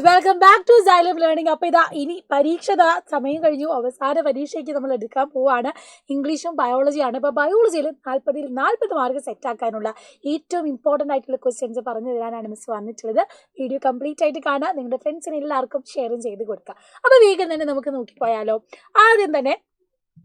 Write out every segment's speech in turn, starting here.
Welcome back to Xylem Learning. അപ്പോൾ ഇതാ ഇനി പരീക്ഷ സമയം കഴിഞ്ഞു. അവസാന പരീക്ഷയ്ക്ക് നമ്മൾ എടുക്കാൻ പോവാണ്. ഇംഗ്ലീഷും ബയോളജിയാണ്. ഇപ്പോൾ ബയോളജിയിൽ 40 മാർക്ക് സെറ്റാക്കാനുള്ള ഏറ്റവും ഇമ്പോർട്ടൻ്റ് ആയിട്ടുള്ള ക്വസ്റ്റ്യൻസ് പറഞ്ഞു തരാനാണ് മിസ് വന്നിട്ടുള്ളത്. വീഡിയോ കംപ്ലീറ്റ് ആയിട്ട് കാണാം. നിങ്ങളുടെ ഫ്രണ്ട്സിന് എല്ലാവർക്കും ഷെയറും ചെയ്ത് കൊടുക്കുക. അപ്പോൾ വേഗം തന്നെ നമുക്ക് നോക്കിപ്പോയാലോ. ആദ്യം തന്നെ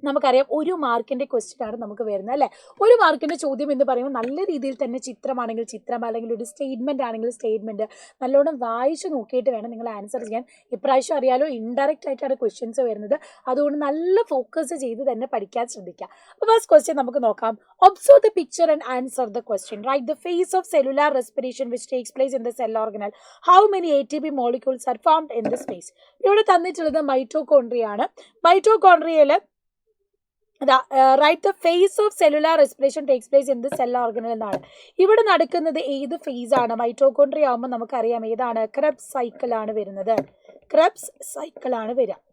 നമുക്കറിയാം 1 മാർക്കിൻ്റെ ക്വസ്റ്റ്യനാണ് നമുക്ക് വരുന്നത് അല്ലേ. 1 മാർക്കിൻ്റെ ചോദ്യം എന്ന് പറയുമ്പോൾ നല്ല രീതിയിൽ തന്നെ ചിത്രമാണെങ്കിൽ ചിത്രം, അല്ലെങ്കിൽ ഒരു സ്റ്റേറ്റ്മെൻറ്റ് ആണെങ്കിൽ സ്റ്റേറ്റ്മെൻറ്റ് നല്ലോണം വായിച്ച് നോക്കിയിട്ട് വേണം നിങ്ങൾ ആൻസർ ചെയ്യാൻ. ഇപ്രാവശ്യം അറിയാലോ ഇൻഡയറക്റ്റ് ആയിട്ടാണ് ക്വസ്റ്റ്യൻസ് വരുന്നത്. അതുകൊണ്ട് നല്ല ഫോക്കസ് ചെയ്ത് തന്നെ പഠിക്കാൻ ശ്രദ്ധിക്കുക. അപ്പോൾ ഫസ്റ്റ് ക്വസ്റ്റ്യൻ നമുക്ക് നോക്കാം. Observe the picture and answer the question. Right the phase of cellular respiration which takes place in the cell organelle. How many ATP molecules are formed in the space. ഇവിടെ തന്നിട്ടുള്ളത് മൈറ്റോകോൺട്രിയാണ്. മൈറ്റോകോൺട്രിയയിൽ right the phase of cellular respiration takes place in the cell organelle എന്നാണ്. ഇവിടെ നടക്കുന്നത് ഏത് face ആണ്? Mitochondria ആകുമ്പോൾ നമുക്കറിയാം ഏതാണ്? ക്രെബ്സ് സൈക്കിൾ ആണ് വരുന്നത്. ക്രെബ്സ് സൈക്കിൾ ആണ് വരിക.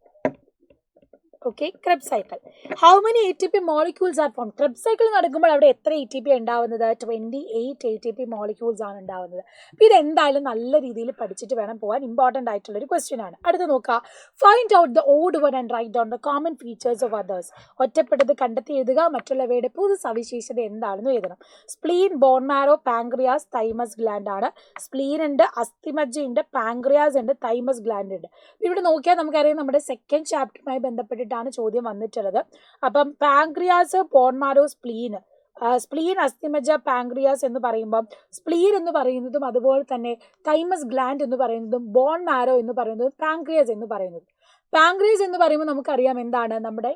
Okay, Krebs cycle. How many ATP molecules R form. Krebs cycle നടക്കുമ്പോൾ അവിടെ എത്ര ATP ഉണ്ടാവുന്നത്? 28 ATP മോളിക്യൂൾസ് ആണ് ഉണ്ടാവുന്നത്. അപ്പോൾ ഇതെന്തായാലും നല്ല രീതിയിൽ പഠിച്ചിട്ട് വേണം പോകാൻ. ഇമ്പോർട്ടൻ്റ് ആയിട്ടുള്ളൊരു ക്വസ്റ്റ്യൻ ആണ്. അടുത്ത് നോക്കുക. Find out the odd one and write down the common features of others. ഒറ്റപ്പെട്ടത് കണ്ടെത്തി എഴുതുക. മറ്റുള്ളവയുടെ പൊതു സവിശേഷത എന്താണെന്ന് എഴുതണം. Spleen, bone marrow, pancreas, thymus gland ആണ്. സ്പ്ലീൻ ഉണ്ട്, അസ്ഥിമജ്ജ ഉണ്ട്, പാങ്ക്രിയാസ് ഉണ്ട്, തൈമസ് ഗ്ലാൻഡ് ഉണ്ട്. ഇവിടെ നോക്കിയാൽ നമുക്കറിയാം നമ്മുടെ സെക്കൻഡ് ചാപ്റ്ററുമായി ബന്ധപ്പെട്ടിട്ട് ചോദ്യം വന്നിട്ടുള്ളത്. അപ്പം പാങ്ക്രിയാസ്, ബോൺ മാരോ, സ്പ്ലീൻ, അസ്ഥിമജ്ജ, പാങ്ക്രിയാസ് എന്ന് പറയുമ്പം സ്പ്ലീൻ എന്ന് പറയുന്നതും അതുപോലെ തന്നെ തൈമസ് ഗ്ലാൻഡ് എന്ന് പറയുന്നതും ബോൺ മാരോ എന്ന് പറയുന്നതും പാങ്ക്രിയാസ് എന്ന് പറയുന്നതും. പാങ്ക്രിയാസ് എന്ന് പറയുമ്പോൾ നമുക്കറിയാം എന്താണ്? നമ്മുടെ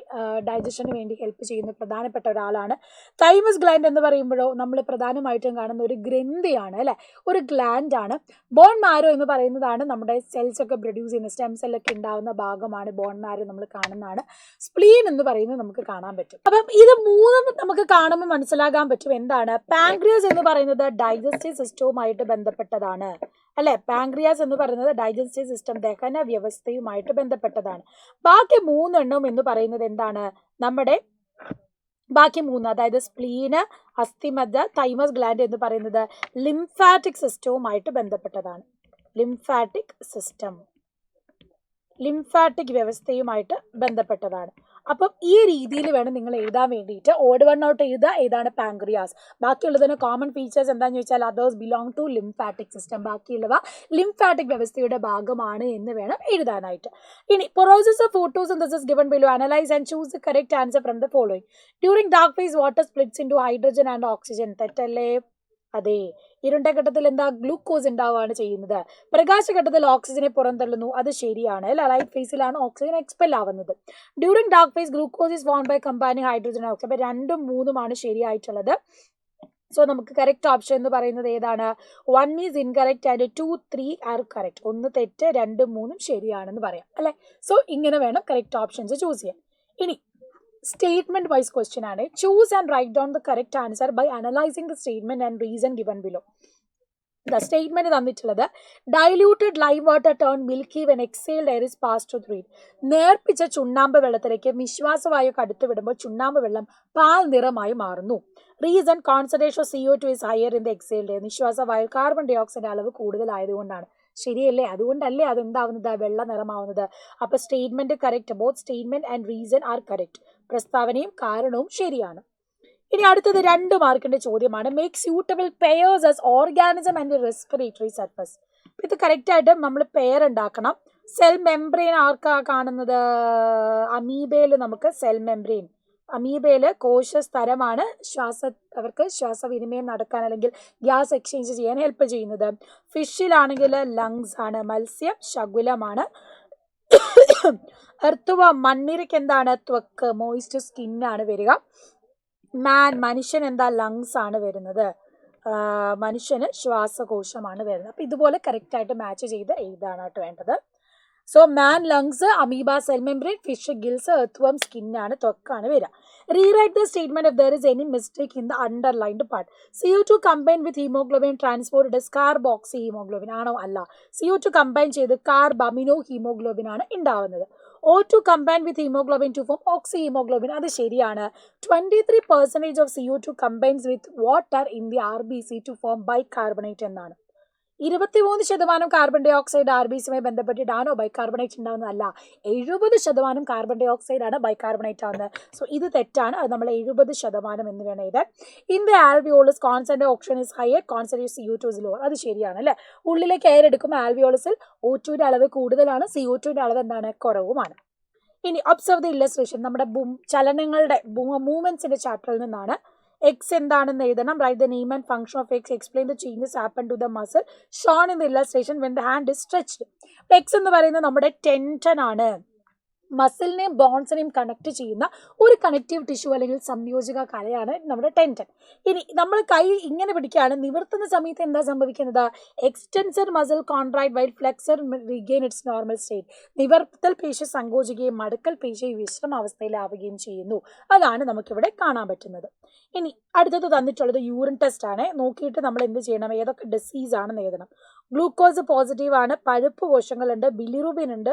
ഡൈജഷന് വേണ്ടി ഹെൽപ്പ് ചെയ്യുന്ന പ്രധാനപ്പെട്ട ഒരാളാണ്. തൈമസ് ഗ്ലാൻഡ് എന്ന് പറയുമ്പോഴോ നമ്മൾ പ്രധാനമായിട്ടും കാണുന്ന ഒരു ഗ്രന്ഥിയാണ് അല്ലേ, ഒരു ഗ്ലാൻഡ് ആണ്. ബോൺ മാരോ എന്ന് പറയുന്നതാണ് നമ്മുടെ സെൽസ് ഒക്കെ പ്രൊഡ്യൂസ് ചെയ്യുന്ന സ്റ്റെം സെല്ലൊക്കെ ഉണ്ടാകുന്ന ഭാഗമാണ് ബോൺ മാരോ നമ്മൾ കാണുന്നതാണ്. സ്പ്ലീൻ എന്ന് പറയുന്നത് നമുക്ക് കാണാൻ പറ്റും. അപ്പം ഇത് മൂന്നും നമുക്ക് കാണുമ്പോൾ മനസ്സിലാകാൻ പറ്റും എന്താണ്? പാങ്ക്രിയാസ് എന്ന് പറയുന്നത് ഡൈജസ്റ്റീവ് സിസ്റ്റവുമായിട്ട് ബന്ധപ്പെട്ടതാണ് അല്ലെ. പാങ്ക്രിയാസ് എന്ന് പറയുന്നത് ഡൈജസ്റ്റീവ് സിസ്റ്റം, ദഹന വ്യവസ്ഥയുമായിട്ട് ബന്ധപ്പെട്ടതാണ്. ബാക്കി 3 എണ്ണം എന്ന് പറയുന്നത് എന്താണ്? നമ്മുടെ ബാക്കി 3, അതായത് സ്പ്ലീന്, അസ്ഥിമജ്ജ, തൈമസ് ഗ്ലാൻഡ് എന്ന് പറയുന്നത് ലിംഫാറ്റിക് സിസ്റ്റവുമായിട്ട് ബന്ധപ്പെട്ടതാണ്. ലിംഫാറ്റിക് വ്യവസ്ഥയുമായിട്ട് ബന്ധപ്പെട്ടതാണ്. അപ്പം ഈ രീതിയിൽ വേണം നിങ്ങൾ എഴുതാൻ വേണ്ടിയിട്ട്. ഓഡ് വൺ ഔട്ട് എഴുതുക. ഏതാണ്? പാങ്ക്രിയാസ്. ബാക്കിയുള്ളതിന് കോമൺ ഫീച്ചേഴ്സ് എന്താണെന്ന് ചോദിച്ചാൽ others belong to lymphatic system. ബാക്കിയുള്ളവ ലിംഫാറ്റിക് വ്യവസ്ഥയുടെ ഭാഗമാണ് എന്ന് വേണം എഴുതാനായിട്ട്. ഇനി process of photosynthesis given below. Analyse and choose the correct answer from the following. During dark phase water splits into hydrogen and oxygen. തെറ്റല്ലേ? അതെ. ഇരുണ്ട ഘട്ടത്തിൽ എന്താ? ഗ്ലൂക്കോസ് ഉണ്ടാവുകയാണ് ചെയ്യുന്നത്. പ്രകാശഘട്ടത്തിൽ ഓക്സിജനെ പുറന്തള്ളുന്നു. അത് ശരിയാണ് അല്ല. ലൈറ്റ് ഫേസിലാണ് ഓക്സിജൻ എക്സ്പെൽ ആവുന്നത്. During dark phase glucose is formed by combining hydrogen oxygen. അപ്പോൾ 2ഉം 3ഉമാണ് ശരിയായിട്ടുള്ളത്. സോ നമുക്ക് കറക്റ്റ് ഓപ്ഷൻ എന്ന് പറയുന്നത് ഏതാണ്? 1 is incorrect and 2, 3 are correct. 1 തെറ്റ്, 2ഉം 3ഉം ശരിയാണെന്ന് പറയാം അല്ലേ. സോ ഇങ്ങനെ വേണം കറക്റ്റ് ഓപ്ഷൻസ് ചൂസ് ചെയ്യാൻ. ഇനി സ്റ്റേറ്റ്മെന്റ് വൈസ് ക്വസ്റ്റ്യൻ ആണ്. Choose and write down the correct answer by analysing the statement and reason given below. The statement തന്നിട്ടുള്ളത് diluted lime water turn milky when exhaled air is pass through. നേർപ്പിച്ച ചുണ്ണാമ്പ് വെള്ളത്തിലേക്ക് വിശ്വാസവായു കടത്തി വിടുമ്പോൾ ചുണ്ണാമ്പ് വെള്ളം പാൽ നിറമായി മാറുന്നു. Reason concentration of CO2 is higher in the exhaled air. നിശ്വാസവായു കാർബൺ ഡൈ ഓക്സൈഡ് അളവ് കൂടുതലായതുകൊണ്ടാണ്. ശരിയല്ലേ? അതുകൊണ്ടല്ലേ അതെന്താവുന്നത്? വെള്ള നിറമാവുന്നത്. അപ്പോൾ statement correct. Both statement and reason are correct. പ്രസ്താവനയും കാരണവും ശരിയാണ്. ഇനി അടുത്തത് 2 മാർക്കിന്റെ ചോദ്യമാണ്. Make suitable pairs as organism and respiratory surface. ഇത് കറക്റ്റ് ആയിട്ട് നമ്മൾ പെയർ ഉണ്ടാക്കണം. സെൽ മെംബ്രെയിൻ ആർക്കാ കാണുന്നത്? അമീബയിൽ നമുക്ക് സെൽ മെംബ്രെയിൻ. അമീബയിൽ കോശസ്തരമാണ് അവർക്ക് ശ്വാസവിനിമയം നടക്കാൻ അല്ലെങ്കിൽ ഗ്യാസ് എക്സ്ചേഞ്ച് ചെയ്യാൻ ഹെൽപ്പ് ചെയ്യുന്നത്. ഫിഷിലാണെങ്കിൽ ലങ്സ് ആണ്. മത്സ്യം ശകുലമാണ്. എർത്തുവം മണ്ണിരയ്ക്ക് എന്താണ്? ത്വക്ക്, മോയിസ്റ്റ് സ്കിന്നാണ് വരിക. മനുഷ്യൻ എന്താ? ലങ്സ് ആണ് വരുന്നത്. മനുഷ്യന് ശ്വാസകോശമാണ് വരുന്നത്. അപ്പം ഇതുപോലെ കറക്റ്റായിട്ട് മാച്ച് ചെയ്ത് എഴുതാനായിട്ട് വേണ്ടത്. So man lungs, amoeba cell membrane, fish gills, earthworm സ്കിന്നാണ്, ത്വക്കാണ് വരിക. Rewrite the statement if there is any mistake in the underlined part. CO2 combine with haemoglobin transport carboxy haemoglobin ആണോ? അല്ല. CO2 കമ്പൈൻ ചെയ്ത് carb amino haemoglobin ആണ് ഉണ്ടാവുന്നത്. O2 combine with haemoglobin to form oxy haemoglobin. അത് ശരിയാണ്. 23% of CO2 combines with water in the RBC to form bicarbonate എന്നാണ്. 23% carbon dioxide RBCയുമായി ബന്ധപ്പെട്ടിട്ടാണോ ബൈകാർബണേറ്റ് ഉണ്ടാകുന്നതല്ല, 70% കാർബൺ ഡൈ ഓക്സൈഡ് ആണ് ബൈകാർബണേറ്റ് ആവുന്നത്. സോ ഇത് തെറ്റാണ്, അത് നമ്മൾ 70% എന്ന് വേണം എഴുതാൻ. In the alveolus concentrate oxygen is higher, concentrate CO2 is lower. അത് ശരിയാണ് അല്ലേ. ഉള്ളിലേക്ക് എയർ എടുക്കുമ്പോൾ ആൽവിയോളസിൽ O2ന്റെ അളവ് കൂടുതലാണ്, CO2ന്റെ അളവ് എന്താണ്, കുറവുമാണ്. ഇനി ഒബ്സർവ് ദ ഇല്ലസ്ട്രേഷൻ, നമ്മുടെ ചലനങ്ങളുടെ മൂവ്മെന്റ്സിന്റെ ചാപ്റ്ററിൽ നിന്നാണ്. X എന്താണെന്ന് എഴുതണം. Write the name and function of X, explain the changes happen to the muscle shown in the illustration when the hand is stretched. X എന്ന് പറയുന്നത് നമ്മുടെ ടെൻഷൻ ആണ്. മസിലിനെയും ബോൺസിനെയും കണക്ട് ചെയ്യുന്ന ഒരു കണക്റ്റീവ് ടിഷ്യൂ അല്ലെങ്കിൽ സംയോജക കലയാണ് നമ്മുടെ ടെൻഡൻ. ഇനി നമ്മൾ കൈ ഇങ്ങനെ പിടിക്കുകയാണ്, നിവർത്തുന്ന സമയത്ത് എന്താ സംഭവിക്കുന്നത്, extensor muscle contract while flexor regain its normal state. നിവർത്തൽ പേശി സങ്കോചിക്കുകയും മടക്കൽ പേശി വിശ്രമാവസ്ഥയിലാവുകയും ചെയ്യുന്നു. അതാണ് നമുക്കിവിടെ കാണാൻ പറ്റുന്നത്. ഇനി അടുത്തത് തന്നിട്ടുള്ളത് യൂറിൻ ടെസ്റ്റ് ആണ്. നോക്കിയിട്ട് നമ്മൾ എന്ത് ചെയ്യണം, ഏതൊക്കെ ഡിസീസ് ആണെന്ന് എഴുതണം. ഗ്ലൂക്കോസ് പോസിറ്റീവ് ആണ്, പഴുപ്പ് കോശങ്ങളുണ്ട്, ബിലിറുബിൻ ഉണ്ട്,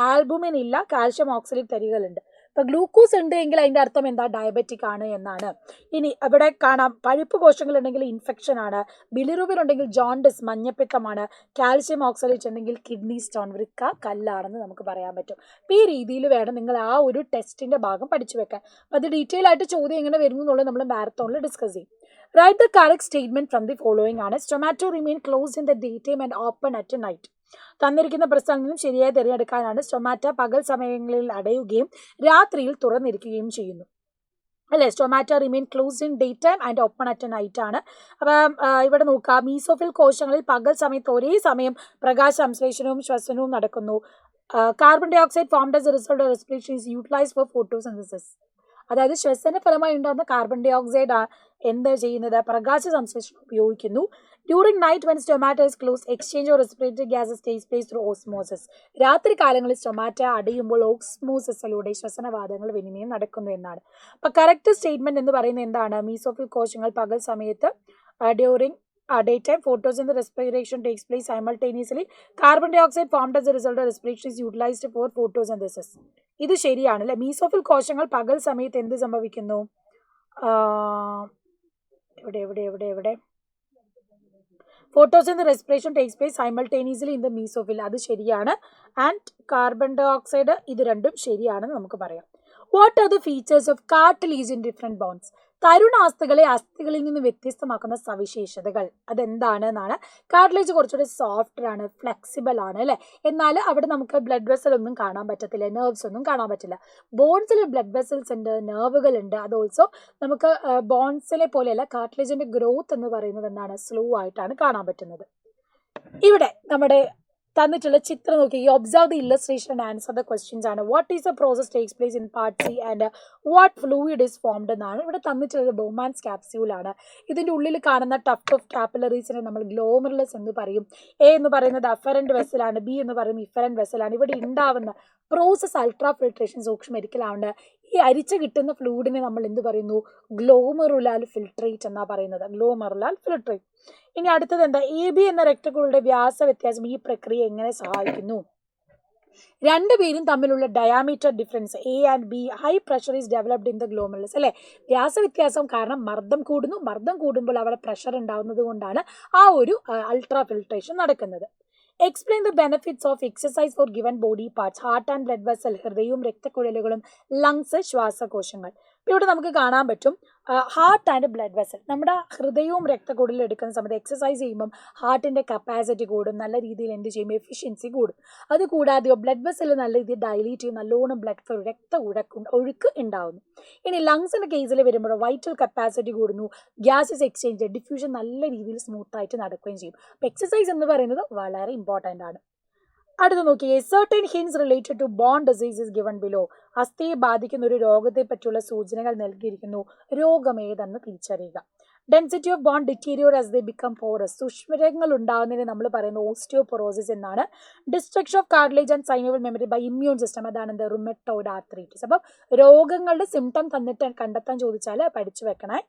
ആൽബുമിൻ ഇല്ല, കാൽഷ്യം ഓക്സലേറ്റ് തരികളുണ്ട്. ഇപ്പൊ ഗ്ലൂക്കോസ് ഉണ്ട് എങ്കിൽ അതിന്റെ അർത്ഥം എന്താ, ഡയബറ്റിക് ആണ് എന്നാണ്. ഇനി ഇവിടെ കാണാം പഴുപ്പ് കോശങ്ങൾ ഉണ്ടെങ്കിൽ ഇൻഫെക്ഷൻ ആണ്, ബിലിറുബിൻ ഉണ്ടെങ്കിൽ ജോണ്ടിസ് മഞ്ഞപ്പിത്തമാണ്, കാൽഷ്യം ഓക്സലേറ്റ് ഉണ്ടെങ്കിൽ കിഡ്നി സ്റ്റോൺ വൃക്ക കല്ലാണെന്ന് നമുക്ക് പറയാൻ പറ്റും. അപ്പൊ ഈ രീതിയിൽ വേണം നിങ്ങൾ ആ ഒരു ടെസ്റ്റിന്റെ ഭാഗം പഠിച്ചു വെക്കാൻ. അത് ഡീറ്റെയിൽ ആയിട്ട് ചോദ്യം എങ്ങനെ വരുന്നു എന്നുള്ളത് നമ്മൾ മാരത്തോണിൽ ഡിസ്കസ് ചെയ്യും. Write the correct statement from the following ആണ്. Stomato remain closed in the daytime and open at night. തന്നിരിക്കുന്ന പ്രശ്നങ്ങളും ശരിയായി തിരഞ്ഞെടുക്കാനാണ്. സ്റ്റൊമാറ്റ പകൽ സമയങ്ങളിൽ അടയുകയും രാത്രിയിൽ തുറന്നിരിക്കുകയും ചെയ്യുന്നു അല്ലെ. Stomata remain closed in day time and open at night ആണ്. അപ്പം ഇവിടെ നോക്കാം, മീസോഫിൽ കോശങ്ങളിൽ പകൽ സമയത്ത് ഒരേ സമയം പ്രകാശ സംശ്ലേഷണവും ശ്വസനവും നടക്കുന്നു. Carbon dioxide formed as a result of respiration is utilised for photosynthesis. അതായത് ശ്വസന ഫലമായി ഉണ്ടാകുന്ന കാർബൺ ഡൈ ഓക്സൈഡ് എന്താ ചെയ്യുന്നത്, പ്രകാശ സംശ്ലേഷണം ഉപയോഗിക്കുന്നു. During night when സ്റ്റൊമാറ്റോ is close exchange of respiratory gases takes place through osmosis. രാത്രി കാലങ്ങളിൽ സ്റ്റൊമാറ്റ അടയുമ്പോൾ ഓസ്മോസിസിലൂടെ ശ്വസനവാതങ്ങൾ വിനിമയം നടക്കുന്നു എന്നാണ്. അപ്പൊ കറക്റ്റ് സ്റ്റേറ്റ്മെന്റ് എന്ന് പറയുന്നത് എന്താണ്, മീസോഫിൽ കോശങ്ങൾ പകൽ സമയത്ത് during daytime photosynthesis respiration takes place simultaneously. Carbon dioxide formed as a result of respiration is utilized for photosynthesis. ഇത് ശരിയാണ് അല്ലെ. മീസോഫിൽ കോശങ്ങൾ പകൽ സമയത്ത് എന്ത് സംഭവിക്കുന്നു, എവിടെ photosynthesis respiration takes place simultaneously in the mesophil. അത് ശരിയാണ്. ആൻഡ് കാർബൺ ഡൈ ഓക്സൈഡ്, ഇത് രണ്ടും ശരിയാണെന്ന് നമുക്ക് പറയാം. What are the features of cartilage in different bones? തരുണാസ്ഥികളെ അസ്ഥികളിൽ നിന്ന് വ്യത്യസ്തമാക്കുന്ന സവിശേഷതകൾ അതെന്താണ് എന്നാണ്. കാർട്ടിലേജ് കുറച്ചുകൂടി സോഫ്റ്റ് ആണ്, ഫ്ലെക്സിബിൾ ആണ് അല്ലെ. എന്നാൽ അവിടെ നമുക്ക് ബ്ലഡ് വെസൽ ഒന്നും കാണാൻ പറ്റത്തില്ല, നെർവ്സ് ഒന്നും കാണാൻ പറ്റില്ല. ബോൺസിൽ ബ്ലഡ് വെസൽസ് ഉണ്ട്, നെർവുകൾ ഉണ്ട്. അത് ഓൾസോ നമുക്ക് ബോൺസിലെ പോലെയല്ല, കാർട്ടിലേജിന്റെ ഗ്രോത്ത് എന്ന് പറയുന്നത് എന്താണ്, സ്ലോ ആയിട്ടാണ് കാണാൻ പറ്റുന്നത്. ഇവിടെ നമ്മുടെ തന്നിട്ടുള്ള ചിത്രം നോക്കി, observe the illustration and answer the questions ആണ്. What is the process takes place in part C and what fluid is formed എന്നാണ്. ഇവിടെ തന്നിട്ടുള്ളത് ബോമാൻസ് ക്യാപ്സ്യൂൾ ആണ്. ഇതിന്റെ ഉള്ളിൽ കാണുന്ന ടഫ് ഓഫ് കാപ്പിലറീസിനെ നമ്മൾ ഗ്ലോമറുലസ് എന്ന് പറയും. എ എന്ന് പറയുന്നത് അഫറന്റ് വെസലാണ്, ബി എന്ന് പറയുന്നത് ഇഫറന്റ് വെസലാണ്. ഇവിടെ ഉണ്ടാവുന്ന പ്രോസസ് അൾട്രാ ഫിൽട്രേഷൻ സൂക്ഷ്മരിക്കലാണ്. ഈ അരിച്ച് കിട്ടുന്ന ഫ്ലൂയിഡിനെ നമ്മൾ എന്ത് പറയുന്നു, ഗ്ലോമറുലാൽ ഫിൽട്രേറ്റ് എന്നാ പറയുന്നത്, ഗ്ലോമറുലാൽ ഫിൽട്രേറ്റ്. ഇനി അടുത്തത് എന്താ, AB എന്ന രക്തക്കുഴലിന്റെ വ്യാസ വ്യത്യാസം ഈ പ്രക്രിയ എങ്ങനെ സഹായിക്കുന്നു? രണ്ടുപേരും തമ്മിലുള്ള diameter difference A and B, high pressure is developed in the glomerulus അല്ലെ. വ്യാസവ്യത്യാസം കാരണം മർദ്ദം കൂടുന്നു, മർദ്ദം കൂടുമ്പോൾ അവിടെ പ്രഷർ ഉണ്ടാവുന്നത് കൊണ്ടാണ് ആ ഒരു അൾട്രാ ഫിൽട്രേഷൻ നടക്കുന്നത്. Explain the benefits of exercise for given body parts. Heart and blood vessel, ഹൃദയവും രക്തക്കുഴലുകളും, ലങ്സ് ശ്വാസകോശങ്ങൾ. ഇവിടെ നമുക്ക് കാണാൻ പറ്റും ഹാർട്ട് ആൻഡ് ബ്ലഡ് വെസൽ. നമ്മുടെ ഹൃദയവും രക്തക്കുഴലും എടുക്കുന്ന സമയത്ത് എക്സസൈസ് ചെയ്യുമ്പം ഹാർട്ടിന്റെ കപ്പാസിറ്റി കൂടും, നല്ല രീതിയിൽ എന്ത് ചെയ്യും, എഫിഷ്യൻസി കൂടും. അതുകൂടാതെയോ ബ്ലഡ് വെസൽ നല്ല രീതിയിൽ ഡൈലീറ്റ് ചെയ്യും, നല്ലോണം ബ്ലഡ് ഒഴുക്ക് ഉണ്ടാവുന്നു. ഇനി ലങ്സിന്റെ കേസിൽ വരുമ്പോൾ വൈറ്റൽ കപ്പാസിറ്റി കൂടുന്നു, ഗ്യാസസ് എക്സ്ചേഞ്ച്, ഡിഫ്യൂഷൻ നല്ല രീതിയിൽ സ്മൂത്ത് ആയിട്ട് നടക്കുകയും ചെയ്യും. അപ്പോൾ എക്സസൈസ് എന്ന് പറയുന്നത് വളരെ ഇമ്പോർട്ടൻ്റ് ആണ്. അടുത്ത് നോക്കിയേ, certain hints related to bone disease is given below. അസ്ഥിയെ ബാധിക്കുന്ന ഒരു രോഗത്തെ പറ്റിയുള്ള സൂചനകൾ നൽകിയിരിക്കുന്നു. രോഗം ഏതെന്ന് തിരിച്ചറിയുക. Density of bone deteriorate as they become porous. സൂക്ഷ്മരങ്ങൾ ഉണ്ടാകുന്നതിന് നമ്മൾ പറയുന്നത് ഓസ്റ്റിയോപൊറോസിസ് എന്നാണ്. Destruction of cartilage and synovial membrane by immune system, അതാണ് എന്ത്, റുമറ്റോയ്ഡ് ആർത്രൈറ്റിസ്. അപ്പം രോഗങ്ങളുടെ സിംറ്റം തന്നിട്ട് കണ്ടെത്താൻ ചോദിച്ചാൽ പഠിച്ചു വെക്കണേ.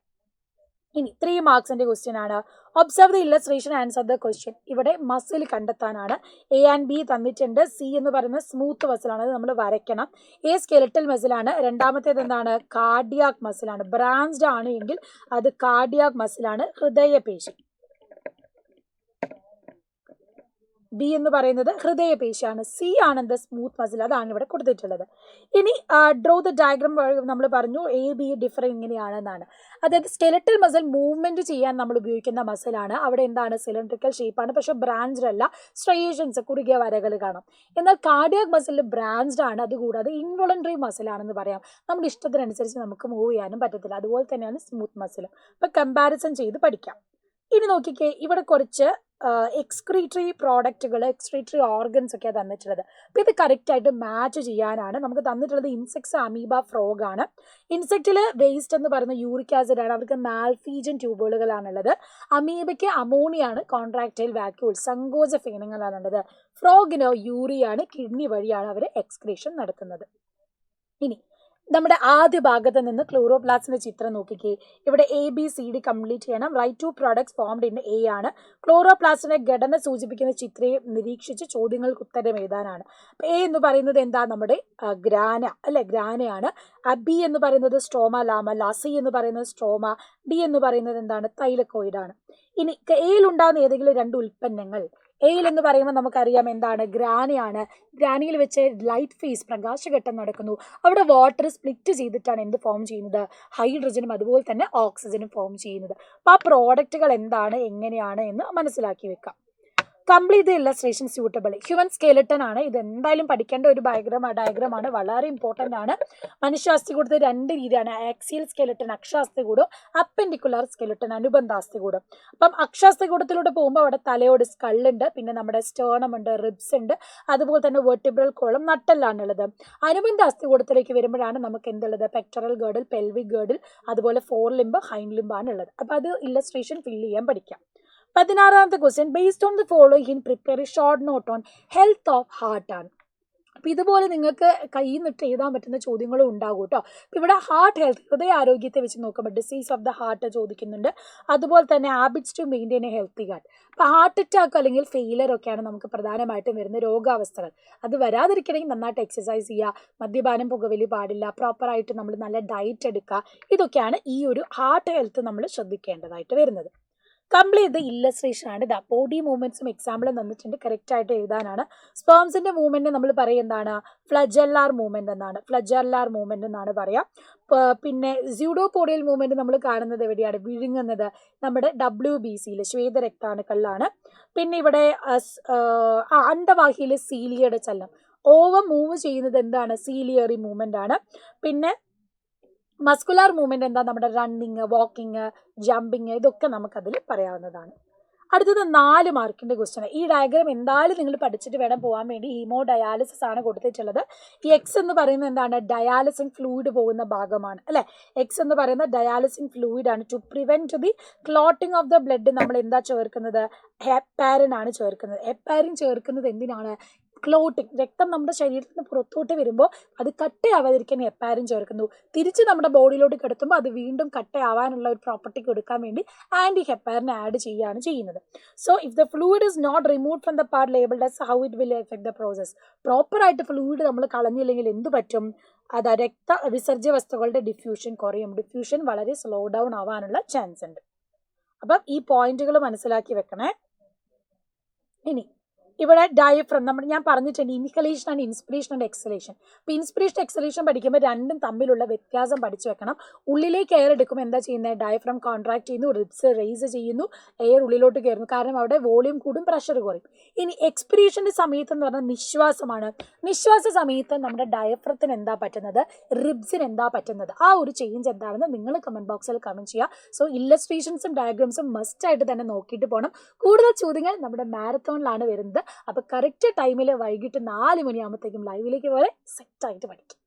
ഇനി 3 മാർക്സിന്റെ ക്വസ്റ്റ്യൻ ആണ്. Observe the illustration answer the question. ഇവിടെ മസിൽ കണ്ടെത്താനാണ്. A and B തന്നിട്ടുണ്ട്. C എന്ന് പറയുന്നത് സ്മൂത്ത് മസിലാണ്, അത് നമ്മൾ വരയ്ക്കണം. A സ്കെലറ്റൽ മസിലാണ്. രണ്ടാമത്തേത് എന്താണ്, കാർഡിയാക് മസിലാണ്. ബ്രാഞ്ചഡ് ആണ് എങ്കിൽ അത് കാർഡിയാക് മസിലാണ്, ഹൃദയപേശി. ബി എന്ന് പറയുന്നത് ഹൃദയപേശിയാണ്, സി ആണെന്ത് സ്മൂത്ത് മസിൽ, അതാണ് ഇവിടെ കൊടുത്തിട്ടുള്ളത്. ഇനി ഡ്രോ ദ ഡയഗ്രാം നമ്മൾ പറഞ്ഞു എ ബി ഡിഫർ ഇങ്ങനെയാണെന്നാണ്. അതായത് സ്കെലറ്റൽ മസിൽ മൂവ്മെന്റ് ചെയ്യാൻ നമ്മൾ ഉപയോഗിക്കുന്ന മസിലാണ്. അവിടെ എന്താണ് സിലിണ്ടറിക്കൽ ഷേപ്പാണ്, പക്ഷെ ബ്രാഞ്ച്ഡ് അല്ല, സ്ട്രയേഷൻസ് കുറുകിയ വരകൾ കാണാം. എന്നാൽ കാർഡിയാക് മസിൽ ബ്രാഞ്ച്ഡ് ആണ്. അതുകൂടാതെ ഇൻവോളണ്ടറി മസിലാണെന്ന് പറയാം. നമ്മുടെ ഇഷ്ടത്തിനനുസരിച്ച് നമുക്ക് മൂവ് ചെയ്യാനും പറ്റത്തില്ല. അതുപോലെ തന്നെയാണ് സ്മൂത്ത് മസിൽ. അപ്പം കമ്പാരിസൺ ചെയ്ത് പഠിക്കാം. ഇനി നോക്കിക്കേ, ഇവിടെ കുറച്ച് എക്സ്ക്രീറ്ററി പ്രോഡക്റ്റുകൾ, എക്സ്ക്രീറ്ററി ഓർഗൻസ് ഒക്കെയാണ് തന്നിട്ടുള്ളത്. അപ്പോൾ ഇത് കറക്റ്റായിട്ട് മാച്ച് ചെയ്യാനാണ് നമുക്ക് തന്നിട്ടുള്ളത്. ഇൻസെക്ട്സ്, അമീബ, ഫ്രോഗ് ആണ്. ഇൻസെക്റ്റിൽ വേസ്റ്റ് എന്ന് പറയുന്ന യൂറിക് ആസിഡ് ആണ്, അവർക്ക് മാൽഫീജൻ ട്യൂബുകളാണുള്ളത്. അമീബയ്ക്ക് അമോണിയാണ്, കോൺട്രാക്റ്റൈൽ വാക്യൂൾ, സങ്കോച ഫേനങ്ങളാണുള്ളത്. ഫ്രോഗിന് യൂറിയാണ്, കിഡ്നി വഴിയാണ് അവർ എക്സ്ക്രീഷൻ നടത്തുന്നത്. ഇനി നമ്മുടെ ആദ്യ ഭാഗത്ത് നിന്ന് ക്ലോറോപ്ലാസ്റ്റിന്റെ ചിത്രം നോക്കിക്കേ. ഇവിടെ A B C D complete ചെയ്യണം. Write two products formed in A ആണ്. ക്ലോറോപ്ലാസ്റ്റിന്റെ ഘടന സൂചിപ്പിക്കുന്ന ചിത്രം നിരീക്ഷിച്ച് ചോദ്യങ്ങൾക്ക് ഉത്തരം എഴുതാനാണ്. എ എന്ന് പറയുന്നത് എന്താ, നമ്മുടെ ഗ്രാന അല്ലെ, ഗ്രാനയാണ്. ബി എന്ന് പറയുന്നത് സ്ട്രോമ ലാമല്ല, സി എന്ന് പറയുന്നത് സ്ട്രോമ, ഡി എന്ന് പറയുന്നത് എന്താണ്, തൈലക്കോയിഡാണ്. ഇനി എയിൽ ഉണ്ടാകുന്ന ഏതെങ്കിലും രണ്ട് ഉൽപ്പന്നങ്ങൾ. എയിൽ എന്ന് പറയുമ്പോൾ നമുക്കറിയാം എന്താണ്, ഗ്രാനയാണ്. ഗ്രാനിയിൽ വെച്ച് ലൈറ്റ് ഫേസ്, പ്രകാശഘട്ടം നടക്കുന്നു. അവിടെ വാട്ടർ സ്പ്ലിറ്റ് ചെയ്തിട്ടാണ് എന്ത് ഫോം ചെയ്യുന്നത്, ഹൈഡ്രജനും അതുപോലെ തന്നെ ഓക്സിജനും ഫോം ചെയ്യുന്നത്. അപ്പോൾ ആ പ്രോഡക്റ്റുകൾ എന്താണ്, എങ്ങനെയാണ് എന്ന് മനസ്സിലാക്കി വെക്കാം. Complete the illustration suitable. Human skeleton ആണ്. ഇത് എന്തായാലും പഠിക്കേണ്ട ഒരു ഡയഗ്രമാണ്, വളരെ ഇമ്പോർട്ടൻ്റ് ആണ്. മനുഷ്യാസ്ഥികൂടത്തിൽ രണ്ട് രീതിയാണ്, ആക്സിയൽ സ്കെലട്ടൺ അക്ഷാസ്ഥികൂടം, അപ്പെൻഡിക്കുലർ സ്കെലട്ടൺ അനുബന്ധാസ്ഥികൂടം. അപ്പം അക്ഷാസ്ഥികൂടത്തിലൂടെ പോകുമ്പോൾ അവിടെ തലയോട് സ്കള്ളുണ്ട്, പിന്നെ നമ്മുടെ സ്റ്റേർണം ഉണ്ട്, റിബ്സ് ഉണ്ട്, അതുപോലെ തന്നെ വെർട്ടിബ്രൽ കോളം, നട്ടെല്ലാണുള്ളത്. അനുബന്ധ അസ്ഥികൂടത്തിലേക്ക് വരുമ്പോഴാണ് നമുക്ക് എന്തുള്ളത്, പെക്ടറൽ ഗേർഡിൽ, പെൽവിക് ഗേർഡിൽ, അതുപോലെ ഫോർ ലിംബ്, ഹൈൻഡ് ലിംബാണ് ഉള്ളത്. അപ്പോൾ അത് ഇല്ലസ്ട്രേഷൻ ഫില്ല് ചെയ്യാൻ പഠിക്കാം. 16ാമത്തെ question, based on the following prepare a short note on health of heart ആണ്. അപ്പോൾ ഇതുപോലെ നിങ്ങൾക്ക് കയ്യിൽ നിന്നിട്ട് എഴുതാൻ പറ്റുന്ന ചോദ്യങ്ങളും ഉണ്ടാകും കേട്ടോ. അപ്പോൾ ഇവിടെ ഹാർട്ട് ഹെൽത്ത്, ഹൃദയ ആരോഗ്യത്തെ വെച്ച് നോക്കുമ്പോൾ ഡിസീസ് ഓഫ് ദ ഹാർട്ട് ചോദിക്കുന്നുണ്ട്. അതുപോലെ തന്നെ habits to maintain a healthy heart. അപ്പോൾ ഹാർട്ട് അറ്റാക്ക് അല്ലെങ്കിൽ ഫെയിലർ ഒക്കെയാണ് നമുക്ക് പ്രധാനമായിട്ടും വരുന്ന രോഗാവസ്ഥകൾ. അത് വരാതിരിക്കണമെങ്കിൽ നന്നായിട്ട് എക്സസൈസ് ചെയ്യുക, മദ്യപാനം, പുകവലി പാടില്ല, പ്രോപ്പറായിട്ട് നമ്മൾ നല്ല ഡയറ്റ് എടുക്കുക. ഇതൊക്കെയാണ് ഈ ഒരു ഹാർട്ട് ഹെൽത്ത് നമ്മൾ ശ്രദ്ധിക്കേണ്ടതായിട്ട് വരുന്നത്. കംപ്ലീറ്റ് ദ ഇല്ലസ്ട്രേഷൻ ആണ്. ഇതാ ബോഡി മൂവ്മെന്റ്സും എക്സാമ്പിൾ തന്നിട്ടുണ്ട്, കറക്റ്റ് ആയിട്ട് എഴുതാനാണ്. സ്പേംസിന്റെ മൂവ്മെന്റ് നമ്മൾ പറയും എന്താണ്, ഫ്ലജല്ലാർ മൂവ്മെന്റ് എന്നാണ്, ഫ്ലജല്ലാർ മൂവ്മെന്റ് എന്നാണ് പറയാം. പിന്നെ സ്യൂഡോപോഡിയൽ മൂവ്മെന്റ് നമ്മൾ കാണുന്നത് എവിടെയാണ്, വിഴുങ്ങുന്നത് നമ്മുടെ WBCയിൽ, ശ്വേതരക്താണുക്കളിലാണ്. പിന്നെ ഇവിടെ അണ്ടവാഹിയിൽ സീലിയയുടെ ചലനം, ഓവം മൂവ് ചെയ്യുന്നത് എന്താണ്, സീലിയറി മൂവ്മെന്റ് ആണ്. പിന്നെ മസ്കുലാർ മൂവ്മെന്റ് എന്താ, നമ്മുടെ റണ്ണിങ്, വാക്കിങ്, ജമ്പിങ്, ഇതൊക്കെ നമുക്കതിൽ പറയാവുന്നതാണ്. അടുത്തത് 4 മാർക്കിന്റെ ക്വസ്റ്റ്യൻ. ഈ ഡയഗ്രാം എന്തായാലും നിങ്ങൾ പഠിച്ചിട്ട് വേണം പോകാൻ വേണ്ടി. ഹീമോ ഡയാലിസിസ് ആണ് കൊടുത്തിട്ടുള്ളത്. ഈ എക്സ് എന്ന് പറയുന്നത് എന്താണ്, ഡയാലിസിങ് ഫ്ലൂയിഡ് പോകുന്ന ഭാഗമാണ് അല്ലെ. എക്സ് എന്ന് പറയുന്ന ഡയാലിസിങ് ഫ്ലൂയിഡ് ആണ്. To prevent the clotting of the blood നമ്മൾ എന്താ ചേർക്കുന്നത്, ഹെപ്പാരിൻ ആണ് ചേർക്കുന്നത്. ഹെപ്പാരിൻ ചേർക്കുന്നത് എന്തിനാണ്, ക്ലോട്ടിങ്, രക്തം നമ്മുടെ ശരീരത്തിൽ നിന്ന് പുറത്തോട്ട് വരുമ്പോൾ അത് കട്ടയാവാതിരിക്കാൻ ഹെപ്പാരിൻ ചേർക്കുന്നു. തിരിച്ച് നമ്മുടെ ബോഡിയിലോട്ട് കിടത്തുമ്പോൾ അത് വീണ്ടും കട്ടയാവാനുള്ള ഒരു പ്രോപ്പർട്ടി കൊടുക്കാൻ വേണ്ടി ആൻറ്റി ഹെപ്പാരിൻ ആഡ് ചെയ്യുകയാണ് ചെയ്യുന്നത്. So if the fluid is not removed from the part labelled as how it will effect the process. പ്രോപ്പറായിട്ട് ഫ്ലൂയിഡ് നമ്മൾ കളഞ്ഞില്ലെങ്കിൽ എന്ത് പറ്റും, അത് രക്ത വിസർജ്യ വസ്തുക്കളുടെ ഡിഫ്യൂഷൻ കുറയും. ഡിഫ്യൂഷൻ വളരെ സ്ലോ ഡൗൺ ആവാനുള്ള ചാൻസ് ഉണ്ട്. അപ്പം ഈ പോയിന്റുകൾ മനസ്സിലാക്കി വെക്കണേ. ഇനി ഇവിടെ ഡയഫ്രം ഞാൻ പറഞ്ഞിട്ടുണ്ട്, inhalation and inspiration and exhalation. അപ്പോൾ ഇൻസ്പിറേഷൻ എക്സലേഷൻ പഠിക്കുമ്പോൾ രണ്ടും തമ്മിലുള്ള വ്യത്യാസം പഠിച്ചു വെക്കണം. ഉള്ളിലേക്ക് എയർ എടുക്കുമ്പോൾ എന്താ ചെയ്യുന്നത്, ഡയഫ്രം കോൺട്രാക്ട് ചെയ്യുന്നു, റിബ്സ് റേസ് ചെയ്യുന്നു, എയർ ഉള്ളിലോട്ട് കയറുന്നു, കാരണം അവിടെ വോളിയം കൂടും, പ്രഷർ കുറയും. ഇനി എക്സ്പിറേഷൻ്റെ സമയത്ത് എന്ന് പറഞ്ഞാൽ നിശ്വാസമാണ്. നിശ്വാസ സമയത്ത് നമ്മുടെ ഡയഫ്രത്തിന് എന്താ പറ്റുന്നത്, റിബ്സിന് എന്താ പറ്റുന്നത്, ആ ഒരു ചേഞ്ച് എന്താണെന്ന് നിങ്ങൾ കമൻറ്റ് ബോക്സിൽ കമൻറ്റ് ചെയ്യുക. സോ ഇല്ലസ്ട്രേഷൻസും ഡയഗ്രാംസും മസ്റ്റായിട്ട് തന്നെ നോക്കിയിട്ട് പോകണം. കൂടുതൽ ചോദ്യങ്ങൾ നമ്മുടെ മാരത്തോണിലാണ് വരുന്നത്. അപ്പോൾ കറക്റ്റ് ടൈമിൽ വൈകിട്ട് 4 മണിയാകുമ്പോഴത്തേക്കും ലൈവിലേക്ക് പോലെ സെറ്റായിട്ട് പഠിക്കും.